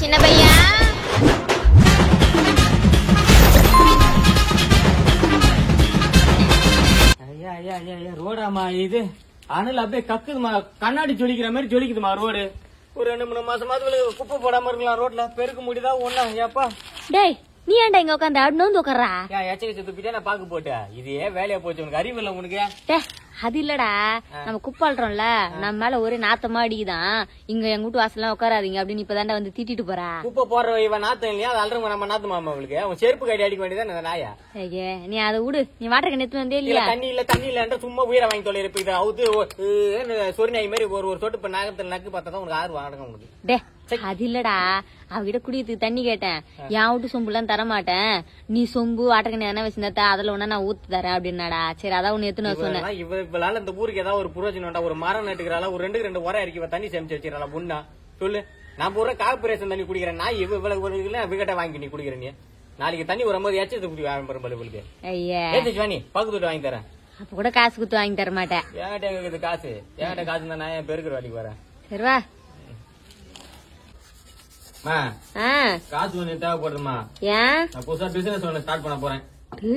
சின்ன பையா ரோடாமா இது அனல் அப்படியே கக்குதுமா, கண்ணாடி ஜொலிக்கிற மாதிரி ஜொலிக்குதுமா ரோடு. ஒரு 2-3 மாசமாவது குப்பை போடாம இருக்கலாம் ரோட்ல, பெருக்க முடியுதா ஒண்ணா? ஏப்பா டேய், நீ ஏன்டா இங்க உட்காந்து அப்படின்னு உட்கார்றா? ஏன் எச்சரிக்கை துப்பிட்டே நான் பாக்க போட்டேன். இது ஏன் வேலையா போச்சு உனக்கு? அறிவு இல்ல உனக்கு? அது இல்லடா, நம்ம குப்பாள்றோம்ல, நம்ம மேல ஒரே நாத்தமா அடிக்குதான். இங்க எங்க வீட்டு வாசல்லாம் உட்காராதீங்க அப்படின்னு இப்பதாண்டா வந்து திட்டிட்டு போறா. குப்பை போடுற இவன் நாத்தம் இல்லையா? அது அல்றவங்க நம்ம நாத்தமாமா அவளுக்கு? உன் செருப்பு கட்டி அடிக்க வேண்டியதான் நாயா? ஐயே, நீ அதை விடு. நீ வாட்டர் கணத்து வந்தே இல்லையா? தண்ணி இல்ல சும்மா உயிரை வாங்கி தொலை இருப்ப. இதை அவுத்து சொரிநாய் மாதிரி ஒரு சொட்டு இப்ப நாகத்துல நக்கு பார்த்தா உனக்கு ஆறு வாடகை உனக்கு. டே, அது இல்லடா, அவகிட்ட குடிக்கிறதுக்கு தண்ணி கேட்டேன். என் வீட்டு சொம்பு எல்லாம் தரமாட்டேன், நீ சொம்பு வாட்டர் கண்ணி எதனா வச்சிருந்தா அதுல ஒண்ணா நான் ஊத்து தரேன் அப்படின்னாடா. சரி, அதான் ஒண்ணு எத்தனை சொன்னேன். இவளால இந்த ஊருக்கு ஏதாவது ஒரு புரோஜனம், ஒரு மரம் நட்டுக்கிறாளா, ஒரு 2 உரம் இறக்கி தண்ணி சேமிச்சு வச்சிடறா புண்ணா சொல்லு. நான் பூரா கார்பரேஷன் தண்ணி குடிக்கிறேன். நான் இவ்வளவு விகட்ட வாங்கி நீ குடிக்கிற. நீ நாளைக்கு தண்ணி வரும்போது எச்சத்து குடி பலுபலுக்கு. ஐயா, நீ பக்கத்து வாங்கி தரேன். அப்ப கூட காசு குத்து வாங்கி தர மாட்டேன். என்கிட்ட எங்க காசு? என்கிட்ட காசு தான் நான் என் பெருக்கிற வேலைக்கு வரேன். சரிவா? காசு ஒண்ணு தேவைப்படுதுமா. ஏன்? நான் புதுசா பிசினஸ் ஒண்ணு ஸ்டார்ட் பண்ண போறேன்.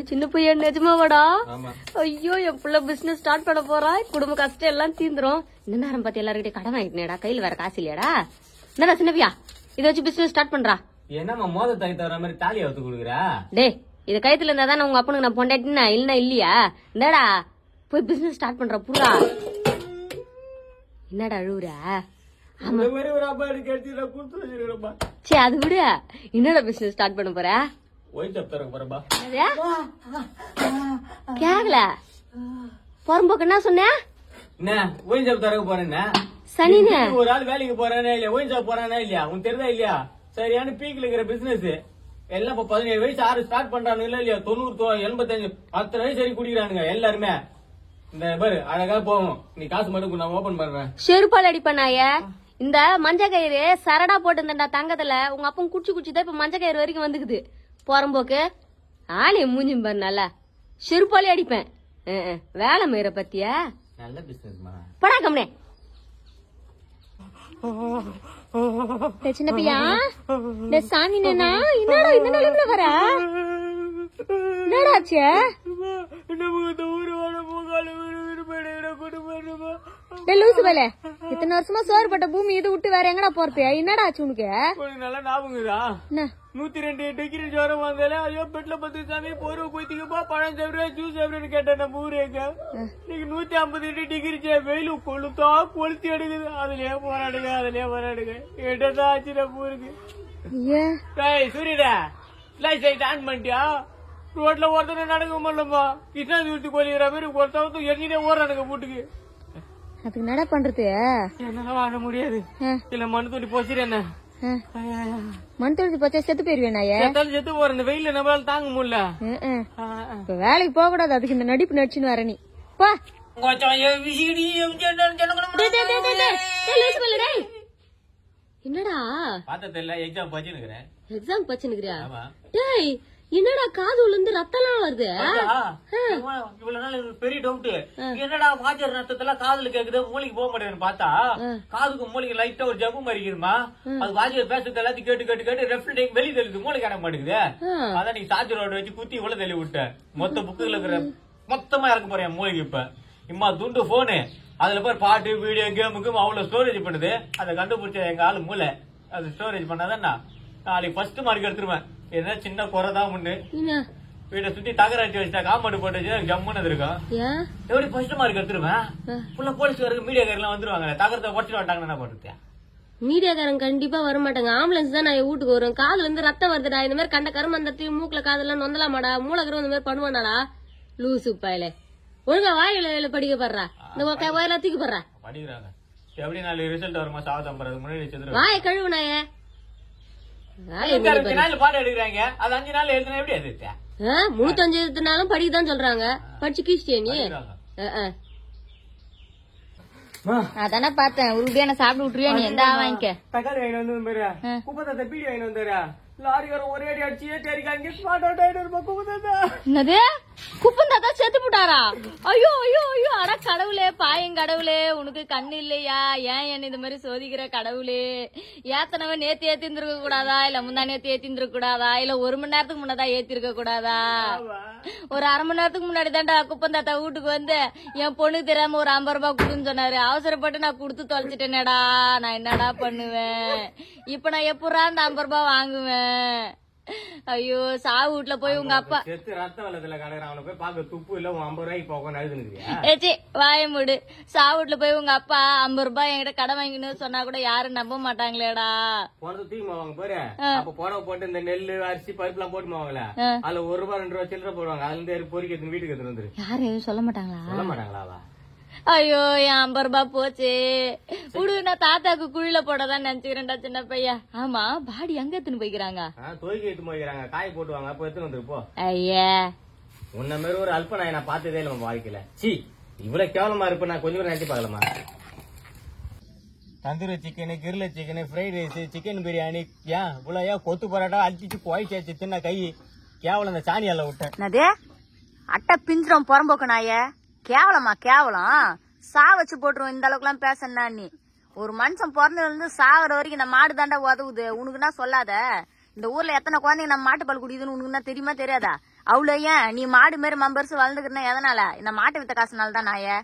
சின்ன பையன் நிஜமாவாடா? ஆமா. ஐயோ, என் புள்ள பிசினஸ் ஸ்டார்ட் பண்ண போறா. குடும்ப கஷ்டம் எல்லாம் தீந்துரும். இந்த நேரம் பார்த்து எல்லாருக்கிட்ட கடன் வாங்கிட்டேடா, கையில வேற காசு இல்லையாடா. என்னடா சின்ன பையா, இதை வச்சு பிசினஸ் ஸ்டார்ட் பண்றா. என்னம்மா மோத தாய் தவிர மாதிரி தாலி அவுத்து கொடுக்குறா? டே, இது கயத்துல இருந்தா தானே உங்க அப்பனுக்கு நான் பொண்டாட்டினா, இல்லனா இல்லையா? இந்தடா போய் பிசினஸ் ஸ்டார்ட் பண்ற புள்ளா. என்னடா அழுவுற? சே, அது விடு. என்னடா பிசினஸ் ஸ்டார்ட் பண்ண போற? கேக்கல. பொறம்போக்கு என்ன சொன்ன? சனினு ஒரு ஆள் வேலைக்கு போறானே இல்லையா, ஒயின் ஷாப் போறானே இல்லையா, உனக்கு தெரியுதா இல்லையா? சரியான பீக்ல இருக்கிற பிசினஸ் எல்லாம் இப்ப 17 வயசு 6 ஸ்டார்ட் பண்றானுங்க இல்லையா? 90, 85, 10 வயசு சரி குடிக்கிறானுங்க எல்லாருமே. இந்த பாரு அழகா போவோம். நீ காசு மட்டும் நான் ஓபன் பண்றேன். செருப்பால் அடிப்பனாய. இந்த மஞ்ச கயிறு சரடா போட்டு இருந்தா தங்கத்துல உங்க அப்பன் குச்சி குச்சிதான் இப்ப மஞ்ச கயிறு வரைக்கும் வந்துக்குது. போறம்போக்கு ஆளே மூஞ்சி பாரு. நல்லா செருப்பாலே அடிப்பேன். வேலை மேற பத்தியா? நல்ல பிசினஸ் படா கம்னே. சின்ன பையா, சாமி என்னடா இந்த நிலைமையில வர? என்னடாச்சு? லூசு வேலை, இத்தனை வருஷமா சோறு பட்ட பூமி இது விட்டு வேற எங்கடா போறது? என்னடா ஆச்சு உனக்கு? நல்லா ஞாபகம்தா. 102 டிகிரி ஜுரம் வந்தாலே ஐயோ பெட்ல பத்து சாமி போர்வை போய்த்திக்கப்பா, பழம் சாப்பிடுற ஜூஸ் சாப்பிடுன்னு கேட்டேன். நம்ம ஊரு எங்க நீங்க 152 டிகிரி வெயிலு கொளுத்தா கொளுத்தி எடுக்குது. அதுலயே போராடுங்க என்னதான் ஆச்சு நம்ம ஊருக்கு? சூரியடா லைட் லைட் ஆன் பண்ணிட்டியா? ரோட்ல ஒருத்தர நடக்க முடியலமா, கிருஷ்ணா தூரத்து கோழிக்கிற மாதிரி ஒருத்தவங்க எரிஞ்சிட்டே ஓடுறானுங்க வீட்டுக்கு. அதுக்கு நட பண்றது என்னால வாழ முடியாது. இல்ல மண்ணு தூண்டி போச்சுரு. என்ன மண் தொழுது போச்சா செத்து போயிருவேனாயே? செத்து போற இந்த வெயில நம்மளால தாங்க முடியல. இப்ப வேலைக்கு போக கூடாது, அதுக்கு இந்த நடிப்பு நடிச்சுன்னு வர. நீ பா. என்னடா பாத்தல எக்ஸாம் பச்சினுக்கிறேன். எக்ஸாம் பச்சினுக்கிறியா? டேய், என்னடா காது உள்ள இருந்து ரத்தம்லாம் வருது? இவ்வளவு நாள் பெரிய டவுட். என்னடா வாஜர் ரத்தத்தெல்லாம் காதுல கேக்குது, மூளைக்கு போக மாட்டேன்னு பார்த்தா காதுக்கு மூளைக்கு லைட்டா ஒரு ஜம்பு மாறிக்குதுமா. அது வாஜர் பேசுறது எல்லாத்தையும் கேட்டு ரெஃப்ரிஜரேட்டர் வெளியே தெளிது, மூளை காண மாட்டேங்குது. அதான் நீ சார்ஜரோட வச்சு குத்தி இவ்வளவு தெளி விட்ட. மொத்த புக்குல இருக்கிற மொத்தமா இறக்க போறேன் மூளைக்கு. இப்ப இம்மா துண்டு போனு, அதுல போய் பாட்டு வீடியோ கேமுக்கு அவ்வளவு ஸ்டோரேஜ் பண்ணுது. அதை கண்டுபிடிச்ச எங்க ஆளு மூளை. அது ஸ்டோரேஜ் பண்ணாதான் நாளைக்கு ஃபர்ஸ்ட் மார்க் எடுத்துருவேன். என்ன சின்ன குறைதான் உண்டு. வீட்டை சுத்தி தகர அடிச்சு வச்சுட்டா காம்பவுண்ட் போட்டு வச்சு ஜம்முன்னு இருக்கும். எப்படி ஃபர்ஸ்ட் மார்க் எடுத்துருவேன்? ஃபுல்லா போலீஸ்காரங்க மீடியாக்காரெல்லாம் வந்துருவாங்க. தகரத்தை உடச்சிட்டு வந்தாங்கன்னா என்ன பண்றது? மீடியாக்காரங்க கண்டிப்பா வர மாட்டாங்க. ஆம்புலன்ஸ் தான் நான் வீட்டுக்கு வரும். காதுல இருந்து ரத்தம் வருதுடா. இந்த மாதிரி கண்ட கருமந்தத்தையும் மூக்குல காதெல்லாம் நொந்தலாமாடா? மூலகரம் இந்த மாதிரி பண்ணுவானாடா? லூசு பாயில. ஒழுங்கா வாயில படிக்க போடுறா. இந்த வாயில தூக்கி போடுறா. படிக்கிறாங்க. எப்படி நாளைக்கு ரிசல்ட் வருமா? சாதம் முன்னாடி வாய கழுவுனாய பாடம் எடுக்கிறாங்க. அது 5 நாள் எழுதுனா எப்படி அது? 35 எழுதுனாலும் படிக்கதான் சொல்றாங்க. படிச்சு கீழ்ச்சியா நீ? அதானே பார்த்தேன். உருட்டியா சாப்பிட்டு விட்டுருவியா நீ? எந்த வாங்கிக்க. தக்காளி வாங்கி வந்து குப்பத்தை பீடி வாங்கி வந்துடுறா. லாரிக்காரன் ஒரே அடி அடிச்சு ஏற்றி ஸ்மார்ட் அவுட் ஆயிட்டு குப்பந்தாத்தா. என்னது குப்பந்தாத்தா செத்து போட்டாரா? ஐயோ ஐயோ ஐயோ, அட கடவுளே, பாயம் கடவுளே, உனக்கு கண்ணு இல்லையா? ஏன் என்ன இந்த மாதிரி சோதிக்கிற கடவுளே? ஏத்தனவன் நேத்து ஏத்திருக்க கூடாதா, இல்ல முந்தா நேத்து ஏத்திருக்க கூடாதா, இல்ல 1 மணி நேரத்துக்கு முன்னாதான் ஏத்திருக்க கூடாதா? ஒரு 1/2 மணி நேரத்துக்கு முன்னாடி தான்டா குப்பந்தாத்தா வீட்டுக்கு வந்து என் பொண்ணுக்கு தெரியாம ஒரு 50 ரூபாய் கொடுன்னு சொன்னாரு. அவசரப்பட்டு நான் கொடுத்து தொலைச்சிட்டேனேடா. நான் என்னடா பண்ணுவேன் இப்ப? நான் எப்படா அந்த 50 ரூபாய் வாங்குவேன்? ஐயோ, சாவு வீட்டுல போய் உங்க அப்பா செத்து ரத்த வெள்ளத்துல கிடக்குறான். அவனை போய் பாக்க துப்பு இல்ல 50 ரூபாய்க்கு போக அழுதுனுக்கிறியா? ஏச்சி வாய மூடு. சாவு வீட்டுல போய் உங்க அப்பா 50 ரூபாய் என்கிட்ட கடன் வாங்கினு சொன்னா கூட யாரும் நம்ப மாட்டாங்களேடா. போனது தூக்கி போவாங்க பாரு. அப்ப புடவை போட்டு இந்த நெல்லு அரிசி பருப்பு எல்லாம் போட்டு போவாங்களே, அதுல 1 ரூபாய் 2 ரூபாய் சில்லற போடுவாங்க. அதுல இருந்து பொறிக்க எடுத்து வீட்டுக்கு எடுத்து வந்துரு. யாரும் எதுவும் சொல்ல மாட்டாங்களா? சொல்ல மாட்டாங்களாவா? ஐயோ, என் 50 ரூபாய் போச்சு. விடு, நான் தாத்தாக்கு குழில போடதான் நினைச்சுக்கிறேன்டா சின்ன பையன். ஆமா, பாடி எங்க எடுத்துன்னு போய்க்கிறாங்க? தோய்க்கு எடுத்து போய்க்கிறாங்க, காய் போட்டுவாங்க. அப்ப எடுத்துன்னு வந்துருப்போ. ஐயா, உன்ன மாதிரி ஒரு அல்ப நான் பார்த்ததே இல்ல வாழ்க்கையில. சி, இவ்வளவு கேவலமா இருப்ப நான் கொஞ்சம் கூட நினைச்சு பாக்கலாமா? Tandoori chicken, grill chicken, fried rice, chicken biryani, ஏன் இவ்வளவு கொத்து பரோட்டா அடிச்சு குவாய்ச்சாச்சு. சின்ன கை கேவலம் இந்த சாணியால விட்டேன். அட்டை பிஞ்சிரும் புறம்போக்கு நாய. கேவலமா கேவலம். சா வச்சு போட்டுருவோம். இந்த அளவுக்கு எல்லாம் பேசனா? நீ ஒரு மனுஷன் பிறந்ததுல இருந்து சாவர வரைக்கும் நம்ம மாடு தாண்டா உதவுது. உனக்குன்னா சொல்லாத. இந்த ஊர்ல எத்தனை குழந்தைங்க நம்ம மாட்டு பால் குடிக்குதுன்னு உனக்குன்னா தெரியுமா தெரியாதா? அவ்வளவு ஏன் நீ மாடு மாரி மம்பர்ஸ் வளர்ந்துக்கிறனா எதனால? இந்த மாட்டு வித்த காசுனால தான் நாய.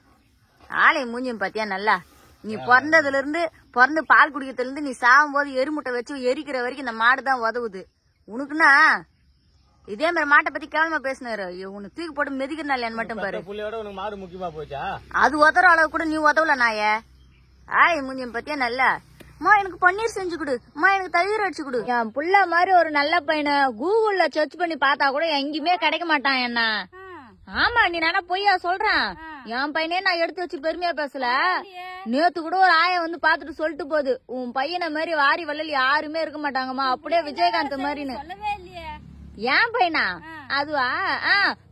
ஆளையும் மூஞ்சியும் பாத்தியா நல்லா? நீ பிறந்ததுல இருந்து பிறந்து பால் குடிக்கிறதுல இருந்து நீ சாகும் போது எருமுட்டை வச்சு எரிக்கிற வரைக்கும் இந்த மாடு தான் உதவுது உனக்குன்னா. இதே மாதிரி மாட்டை பத்தி கேவலமா பேசினாரு. உனக்கு தூக்கி போட்டு மிதிக்கிறனால மட்டும் பாரு. மாடு முக்கியமா போச்சா? அது உதற அளவு கூட நீ உதவல நாய. ஆய் மூஞ்சியம் பத்தியா நல்லா. அம்மா எனக்கு பன்னீர் செஞ்சு கொடு, அம்மா எனக்கு தயிர் அடிச்சு கொடு. என் புள்ள மாதிரி ஒரு நல்ல பையனை கூகுள்ல சர்ச் பண்ணி பார்த்தா கூட எங்கேயுமே கிடைக்க மாட்டான் என்ன. ஆமா, நீ நானா பொய்யா சொல்றேன்? என் பையனே நான் எடுத்து வச்சு பெருமையா பேசல. நேத்து கூட ஒரு ஆய வந்து பாத்துட்டு சொல்லிட்டு போகுது, உன் பையனை மாதிரி வாரி வள்ளல் யாருமே இருக்க மாட்டாங்கம்மா, அப்படியே விஜயகாந்த் மாதிரின்னு. ஏன் பையனா? அதுவா?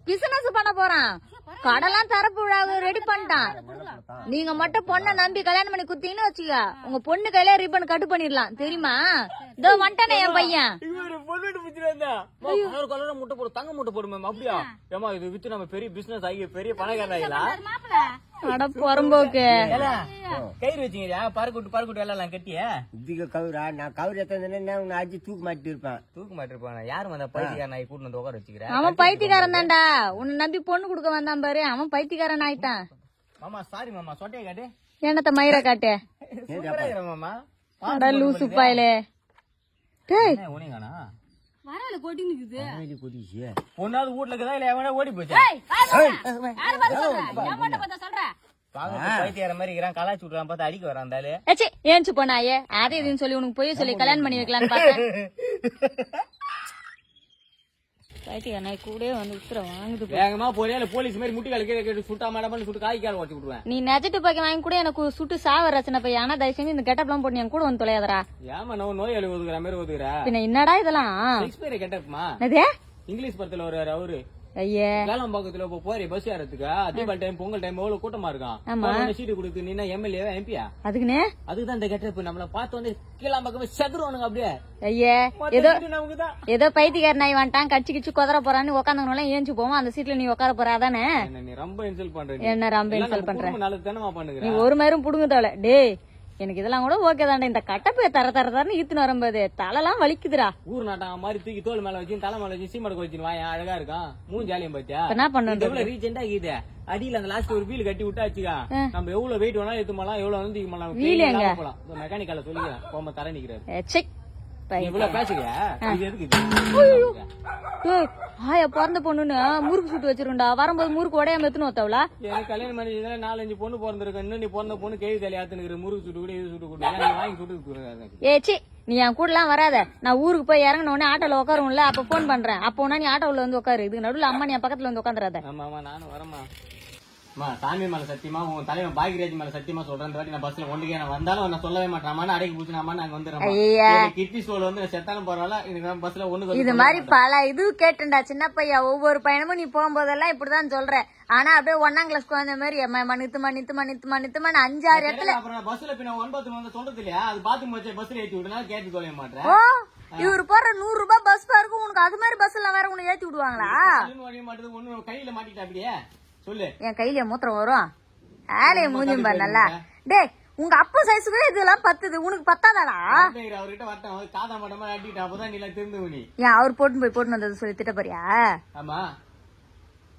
பிசினஸ் பண்ண போறான். கடலாம் தரப்பு விழாவை ரெடி பண்ணிட்டான். நீங்க மட்டும் பொண்ணை நம்பி கல்யாணம் பண்ணி குத்தீங்கன்னு வச்சுக்க, உங்க பொண்ணு கையில ரிப்பன் கட்டு பண்ணிடலாம் தெரியுமா? இதோ வந்துட்டானே என் பையன். முட்டை போடு, தங்க முட்டை போடு மேம். அப்படியா? ஏமா இது வித்து நம்ம பெரிய பிசினஸ் ஆகி பெரிய பணக்காரன் ஆகலாம். அட பொறம்போக்கு கயிறு வச்சீங்க பறக்குட்டு எல்லாம் கட்டிய இதுக்கு கவுரா? நான் கவுரு எத்தனை உன்னை அடிச்சு தூக்கு மாட்டி இருப்பேன். தூக்கு மாட்டிருப்பான். யாரும் அந்த பைத்தியக்காரன் ஆகி கூட்டு வந்து உட்கார வச்சுக்கிறேன். அவன் பைத்தியக்காரன் தான்டா. உன்னை நம்பி பொண்ணு கொடுக்க வந்தான் பாரு, அவன் பைத்தியக்காரன் ஆயிட்டான். மாமா சாரி மாமா, சொட்டையை காட்டு. என்னத்த மயிர காட்டு மாமா. அட லூசு பாயிலே. உனிங்கானா வரல கொட்டி நிக்குது. பொண்ணாவது வீட்டுல இருக்குதா இல்ல எவனா ஓடி போச்சு? பைத்தியார மாதிரி இருக்கிறான், கலாச்சி விட்டுறான், பார்த்து அடிக்க வரான். இருந்தாலே ஏன்ச்சு போனாயே அதே இதுன்னு சொல்லி உனக்கு போய் சொல்லி கல்யாணம் பண்ணி வைக்கலான்னு பார்த்தேன். பைத்தியாரனாய் கூட வந்து உத்தர வாங்குது. வேகமா போறியா போலீஸ் மாதிரி முட்டிக்கால கீழே கேட்டு சுட்டா மேடம் சுட்டு காய்க்கால ஓட்டி விட்டுருவேன். நீ நெஜட்டு பாக்க வாங்கி கூட எனக்கு சுட்டு சாவ ரச்சனை பையன். ஆனா தயவு செஞ்சு இந்த கெட்டப் எல்லாம் போட்டு என் கூட வந்து தொலையாதரா. ஏமா நான் நோயாளி ஒதுக்குற மாதிரி ஒதுக்குற. பின்ன என்னடா இதெல்லாம் கெட்டப்மா? இங்கிலீஷ் படத்துல ஒரு அவரு ஐயே பக்கத்துல போறே பஸ் ஏறதுக்கு தீபாவளி டைம் பொங்கல் டைம் எவ்வளவு கூட்டமா இருக்கான். சீட்டு கொடுத்து நீ எம்எல்ஏ எம்பியா? அதுக்குன்னு அதுக்குதான் இந்த கெட்டப். நம்மள பார்த்து வந்து கீழாம் பக்கமே சதுருவானுங்க. அப்படியே ஐயே ஏதோ பைத்தியக்கார நாய் வந்துட்டான் கடிச்சு கிச்சு குதற போறான்னு உட்காந்தவங்க ஏஞ்சு போவோம். அந்த சீட்ல நீ உட்கார போற அதானே? நீ ரொம்ப இன்சல்ட் பண்ற. என்ன ரொம்ப இன்சல்ட் பண்ற? நாளைக்கு தானமா பண்ணுங்க. நீ ஒரு மயிரும் புடுங்க தோல. டே எனக்கு இதெல்லாம் கூட ஓகே தாண்டா. இந்த கட்டப்பைய தரன்னு ஈத்துன்னு வரும்போது தலைலாம் வலிக்குதுடா. ஊர் நாட்டம் மாதிரி தூக்கி தோல் மேல வச்சு தலை மேல வச்சு சீமடக்கு வச்சு வாயா அழகா இருக்கான். மூணு ஜாலியம் பாத்தியா? என்ன பண்ண ரீசெண்டா இது அடியில அந்த லாஸ்ட் ஒரு வீல் கட்டி விட்டாச்சுக்கா. நம்ம எவ்வளவு வெயிட் வேணாலும் எடுத்து போலாம், எவ்வளவு வந்து வீல் எங்க போலாம். மெக்கானிக்கல சொல்லி போக தர நிக்கிறாரு. இவ்வளவு பேசுங்க. இது எதுக்கு? ஆயா பிறந்த பொண்ணுன்னு முறுக்கு சுட்டு வச்சிருண்டா. வரும்போது முறுக்கு உடையாம எத்துன்னு வத்தவளா? எனக்கு கல்யாணம் பண்ணி 4-5 பொண்ணு பிறந்திருக்கு. இன்னும் நீ பிறந்த பொண்ணு கேள்வி தலையாத்துன்னு முறுக்கு சுட்டு கூட இது சுட்டு கூட வாங்கி சுட்டு. ஏச்சி நீ என் கூட எல்லாம் வராத. நான் ஊருக்கு போய் இறங்கின உடனே ஆட்டோல உட்காரும்ல, அப்ப போன் பண்றேன். அப்ப உடனே நீ ஆட்டோல வந்து உட்காரு. இதுக்கு நடுவுல அம்மா நீ பக்கத்துல வந்து உட்காந்துறாத. ஆமா நானும் வரமா. சாமி மேல சத்தியமா உன் தலைவன் பாகிராஜ் மேல சத்தியமா சொல்றேன். நான் பஸ்ல ஒன்றுக்கே நான் வந்தாலும் நான் சொல்லவே மாட்டேன். அடைக்கி பூச்சினாமா நாங்க வந்துடுறோம். கிட்னி ஸ்டோல் வந்து செத்தாலும் பரவாயில்ல. எனக்கு பஸ்ல ஒண்ணு இது மாதிரி பல இது கேட்டுண்டா சின்ன பையன். ஒவ்வொரு பையனும் நீ போகும்போதெல்லாம் இப்படிதான் சொல்ற. ஆனா அப்படியே 1ஆம் கிளாஸ் குழந்தை மாதிரி நித்துமா 5-6 இடத்துல அப்புறம் பஸ்ல பின்ன 9 வந்து சொல்றது இல்லையா? அது பாத்து பஸ்ல ஏற்றி விட்டுனா கேட்டு தொலைய மாட்டேன். ஓ இவரு போற 100 ரூபாய் பஸ் பாருக்கு உனக்கு அது மாதிரி பஸ் எல்லாம் வேற உன்னை ஏத்தி விடுவாங்களா? ஒண்ணு கையில மாட்டிட்டா அப்படியே சொல்லு. என் கையில மூத்திரம் வரும். ஆலைய மூஞ்சும் பாரு நல்லா. டேய் உங்க அப்பா சைஸுக்கு இதெல்லாம் பத்துது, உனக்கு பத்தாதாடா? அவர்கிட்ட வரட்டும், காதா மாட்டமா அடிக்கிட்டு அப்பதான் நீ எல்லாம் திரும்ப நீ. ஏன் அவர் போட்டு வந்தது சொல்லி திட்ட போறியா? ஆமா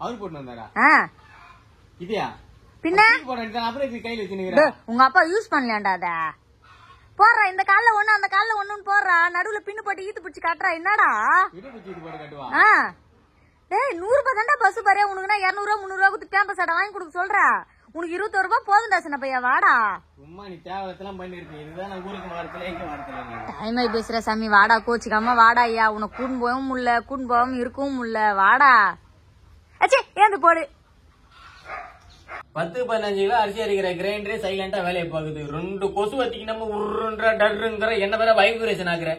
அவரு போட்டு வந்தாரா? இதையா பின்ன அப்புறம் கையில வச்சுன்னு உங்க அப்பா யூஸ் பண்ணலாண்டா அத. போடுறா இந்த கால்ல ஒண்ணு அந்த கால்ல ஒண்ணுன்னு போடுறா, நடுவுல பின்னு போட்டு ஈத்து பிடிச்சு காட்டுறா. என்னடா டேய் 100 ரூபாய் தாண்டா பஸ் பாரு, உனக்குன்னா 200 ரூபா 300 ரூபா கொடுத்து கேம்பஸ் அடை வாங்கி கொடுக்க சொல்ற. உனக்கு 21 ரூபாய் போதும்டா சின்ன பையா, வாடா. சும்மா நீ தேவையெல்லாம் பண்ணிருக்கீங்க. இதுதான் நான் ஊருக்கு வரத்துல எங்க வரத்துல டைம் ஆகி பேசுற சாமி, வாடா கோச்சிக்காம வாடா ஐயா. உனக்கு கூண்டு போகவும் முடியல, கூண்டு போகாம இருக்கவும் முடியல, வாடா. அச்சே ஏந்து போடு. 10-15 கிலோ அரிசி அரிக்கிற கிரைண்டரே சைலண்டா வேலையை பாக்குது. 2 கொசு வத்திக்கு நம்ம உருன்ற டர்ருங்கிற என்ன வேற வைப்ரேஷன் ஆகுற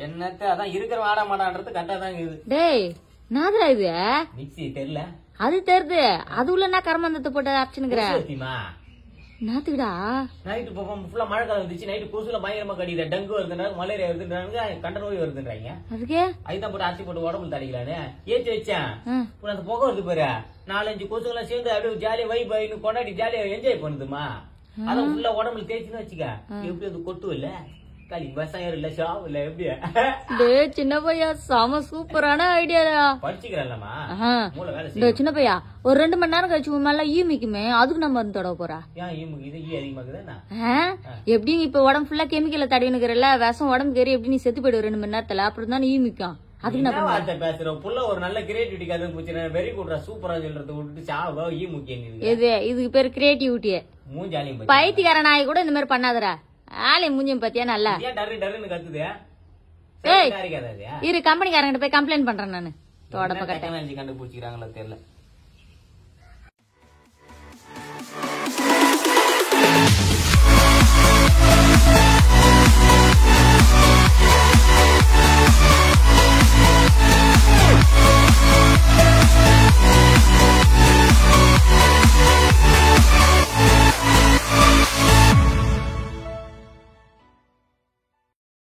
என்னத்த. அதான் இருக்கிற ஆட மாடான்றது கரெக்டா தான் இருக்குது. டேய் நாதுரா இது மிக்சி தெரியல, அது தெரியுது. அது உள்ள என்ன கரமந்தத்தை போட்டு அரைச்சுனுக்குற நாத்துடா. நைட்டு ஃபுல்லா மழை காலம் வந்துச்சு. நைட்டு கொசுல பயங்கரமா கடிக்குது. டெங்கு வருதுன்றாங்க, மலேரியா வருதுன்றாங்க, கண்ட நோய் வருதுன்றாங்க. அதுக்கு அதுதான் போட்டு அரிசி போட்டு உடம்புல தடிக்கலான்னு ஏற்றி வச்சேன். அந்த புகை வருது பாரு, 4-5 கொசுங்கெல்லாம் சேர்ந்து அப்படியே ஜாலியா வைப் கொண்டாடி ஜாலியா என்ஜாய் பண்ணுதுமா. அதான் ஃபுல்லா உடம்புல தேய்ச்சின்னு வச்சுக்க, எப்படி அது கொட்டு இல்ல களி விவசாயம் இல்ல ஷாப் இல்ல எப்படி. டேய் சின்ன பையா செம சூப்பரான ஐடியாடா. படிச்சுக்கிறல்லமா மூளை வேலை டேய் சின்ன பையா ஒரு 2 மணி நேரம் கழிச்சு உன் மேல ஈமிக்குமே, அதுக்கு நம்ம வந்து தொட போறா. ஏன் ஈமுக்கு இது ஈ அதிகமாக்குதா? எப்படி இப்ப உடம்பு ஃபுல்லா கெமிக்கல தடவினுக்கிறல்ல, விஷம் உடம்பு கேறி எப்படி நீ செத்து போயிடு 2 மணி நேரத்துல, அப்புறம் தான் ஈமிக்கும். அதுக்கு நான் வார்த்தை பேசுறோம் புள்ள. ஒரு நல்ல கிரியேட்டிவிட்டி கதை போச்சு. வெரி குட்ரா சூப்பரா சொல்றது விட்டுட்டு சாவா ஈ முக்கியம். இது இதுக்கு பேரு கிரியேட்டிவிட்டியே. மூஞ்சாலியும் பைத்தியக்கார நாய் கூட இந்த மாதிரி பண்ணாதடா. ஆளை மூஞ்சியம் பத்தியா நல்லா டர்ரு டர்ருன்னு கத்துது. இரு கம்பெனிக்காரங்கிட்ட போய் கம்ப்ளைண்ட் பண்றேன் நானு. கண்டுபிடிச்சிக்கிறாங்களோ தெரியல.